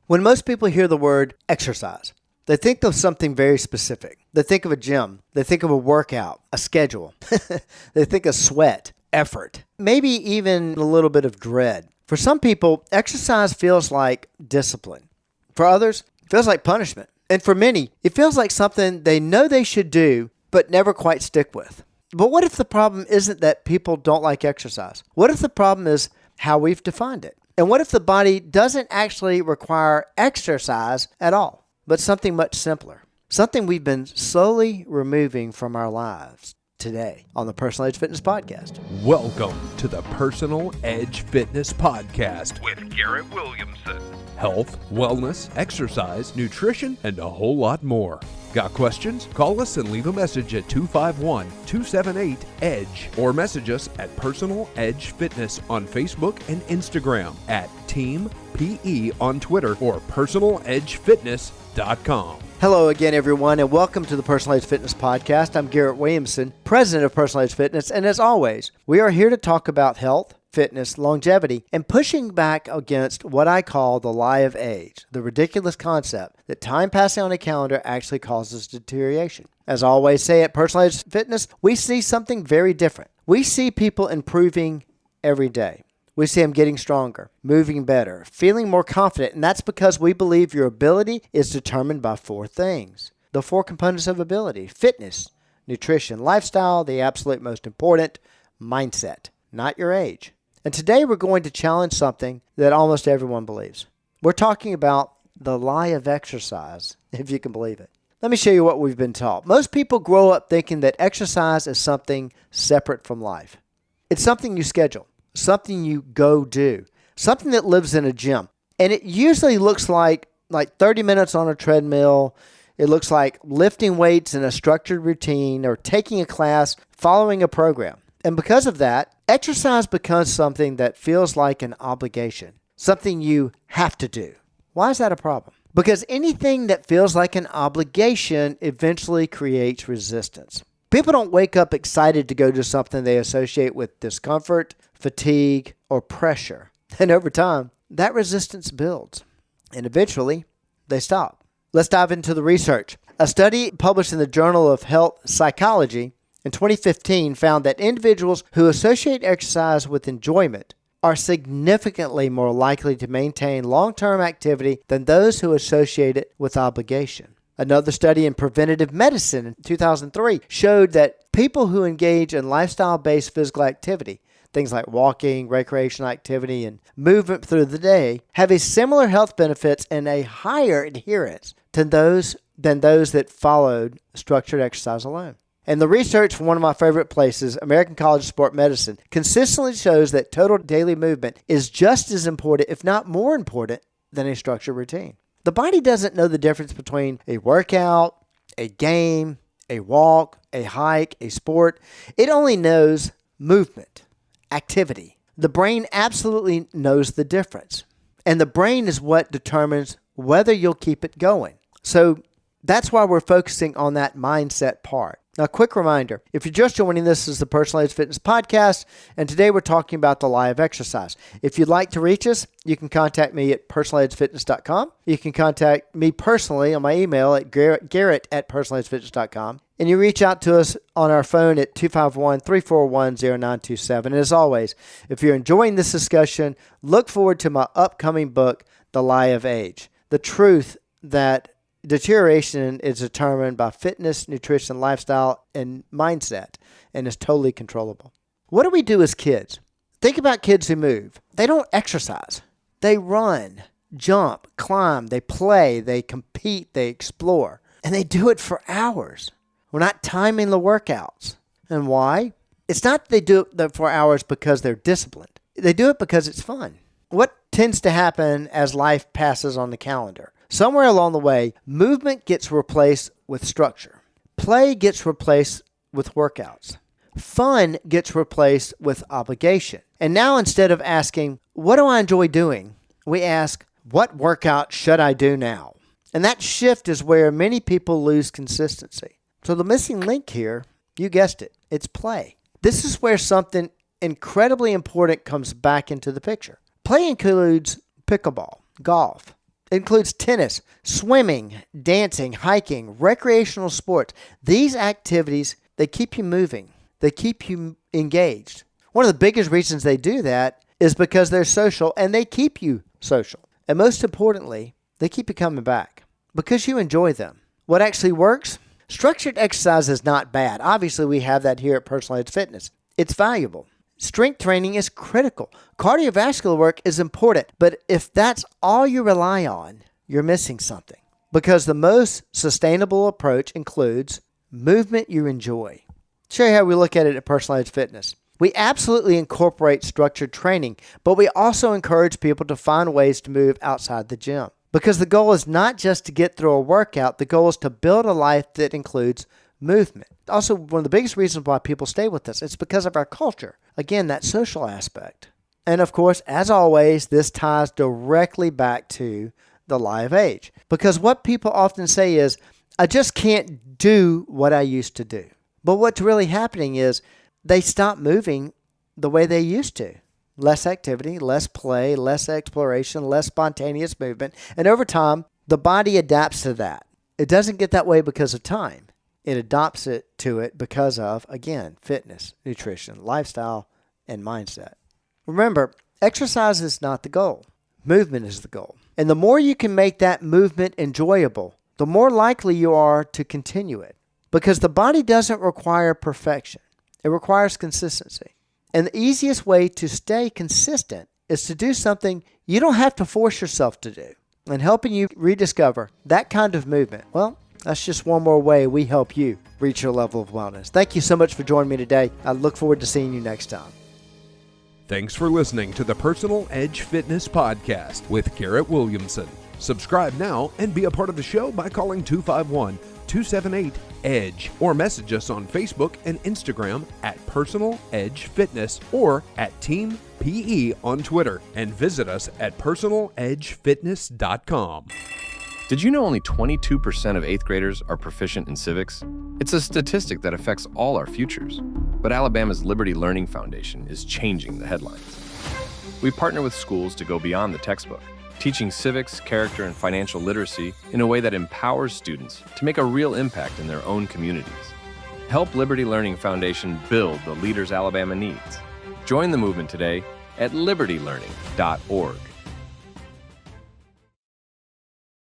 When most people hear the word exercise, they think of something very specific. They think of a gym. They think of a workout, a schedule. They think of sweat, effort, maybe even a little bit of dread. For some people, exercise feels like discipline. For others, it feels like punishment. And for many, it feels like something they know they should do, but never quite stick with. But what if the problem isn't that people don't like exercise? What if the problem is how we've defined it? And what if the body doesn't actually require exercise at all, but something much simpler? Something we've been slowly removing from our lives today on the Personal Edge Fitness Podcast. Welcome to the Personal Edge Fitness Podcast with Garrett Williamson. Health, wellness, exercise, nutrition, and a whole lot more. Got questions? Call us and leave a message at 251-278-EDGE or message us at Personal Edge Fitness on Facebook and Instagram, at Team PE on Twitter, or personaledgefitness.com. Hello again, everyone, and welcome to the Personal Edge Fitness Podcast. I'm Garrett Williamson, president of Personal Edge Fitness, and as always, we are here to talk about health, fitness, longevity, and pushing back against what I call the lie of age, the ridiculous concept that time passing on a calendar actually causes deterioration. As I always say at Personal Edge Fitness, we see something very different. We see people improving every day. We see them getting stronger, moving better, feeling more confident, and that's because we believe your ability is determined by four things. The four components of ability: fitness, nutrition, lifestyle, the absolute most important, mindset, not your age. And today we're going to challenge something that almost everyone believes. We're talking about the lie of exercise, if you can believe it. Let me show you what we've been taught. Most people grow up thinking that exercise is something separate from life. It's something you schedule, something you go do, something that lives in a gym. And it usually looks like 30 minutes on a treadmill. It looks like lifting weights in a structured routine or taking a class, following a program. And because of that, exercise becomes something that feels like an obligation, something you have to do. Why is that a problem? Because anything that feels like an obligation eventually creates resistance. People don't wake up excited to go do something they associate with discomfort, fatigue, or pressure. And over time, that resistance builds. And eventually, they stop. Let's dive into the research. A study published in the Journal of Health Psychology in 2015 found that individuals who associate exercise with enjoyment are significantly more likely to maintain long-term activity than those who associate it with obligation. Another study in preventative medicine in 2003 showed that people who engage in lifestyle-based physical activity, things like walking, recreational activity, and movement through the day, have a similar health benefits and a higher adherence than those that followed structured exercise alone. And the research from one of my favorite places, American College of Sport Medicine, consistently shows that total daily movement is just as important, if not more important, than a structured routine. The body doesn't know the difference between a workout, a game, a walk, a hike, a sport. It only knows movement, activity. The brain absolutely knows the difference. And the brain is what determines whether you'll keep it going. So that's why we're focusing on that mindset part. Now, quick reminder, if you're just joining, this is the Personal Edge Fitness Podcast, and today we're talking about the lie of exercise. If you'd like to reach us, you can contact me at personaledgefitness.com. You can contact me personally on my email at garrett@personaledgefitness.com. And you reach out to us on our phone at 251-341-0927. And as always, if you're enjoying this discussion, look forward to my upcoming book, The Lie of Age. The truth that deterioration is determined by fitness, nutrition, lifestyle, and mindset, and is totally controllable. What do we do as kids? Think about kids who move. They don't exercise. They run, jump, climb, they play, they compete, they explore, and they do it for hours. We're not timing the workouts. And why? It's not that they do it for hours because they're disciplined. They do it because it's fun. What tends to happen as life passes on the calendar? Somewhere along the way, movement gets replaced with structure. Play gets replaced with workouts. Fun gets replaced with obligation. And now instead of asking, what do I enjoy doing? We ask, what workout should I do now? And that shift is where many people lose consistency. So the missing link here, you guessed it, it's play. This is where something incredibly important comes back into the picture. Play includes pickleball, golf, It includes tennis, swimming, dancing, hiking, recreational sports. These activities, they keep you moving. They keep you engaged. One of the biggest reasons they do that is because they're social and they keep you social. And most importantly, they keep you coming back because you enjoy them. What actually works? Structured exercise is not bad. Obviously, we have that here at Personalized Fitness. It's valuable. Strength training is critical. Cardiovascular work is important. But if that's all you rely on, you're missing something. Because the most sustainable approach includes movement you enjoy. Show you how we look at it at Personalized Fitness. We absolutely incorporate structured training, but we also encourage people to find ways to move outside the gym. Because the goal is not just to get through a workout, the goal is to build a life that includes movement. Also, one of the biggest reasons why people stay with us, it's because of our culture. Again, that social aspect. And of course, as always, this ties directly back to the live age. Because what people often say is, I just can't do what I used to do. But what's really happening is they stop moving the way they used to. Less activity, less play, less exploration, less spontaneous movement. And over time, the body adapts to that. It doesn't get that way because of time. It adopts to it because of, again, fitness, nutrition, lifestyle, and mindset. Remember, exercise is not the goal. Movement is the goal. And the more you can make that movement enjoyable, the more likely you are to continue it. Because the body doesn't require perfection. It requires consistency. And the easiest way to stay consistent is to do something you don't have to force yourself to do. And helping you rediscover that kind of movement, well, that's just one more way we help you reach your level of wellness. Thank you so much for joining me today. I look forward to seeing you next time. Thanks for listening to the Personal Edge Fitness Podcast with Garrett Williamson. Subscribe now and be a part of the show by calling 251-278-EDGE or message us on Facebook and Instagram at Personal Edge Fitness or at Team PE on Twitter, and visit us at personaledgefitness.com. Did you know only 22% of 8th graders are proficient in civics? It's a statistic that affects all our futures. But Alabama's Liberty Learning Foundation is changing the headlines. We partner with schools to go beyond the textbook, teaching civics, character, and financial literacy in a way that empowers students to make a real impact in their own communities. Help Liberty Learning Foundation build the leaders Alabama needs. Join the movement today at libertylearning.org.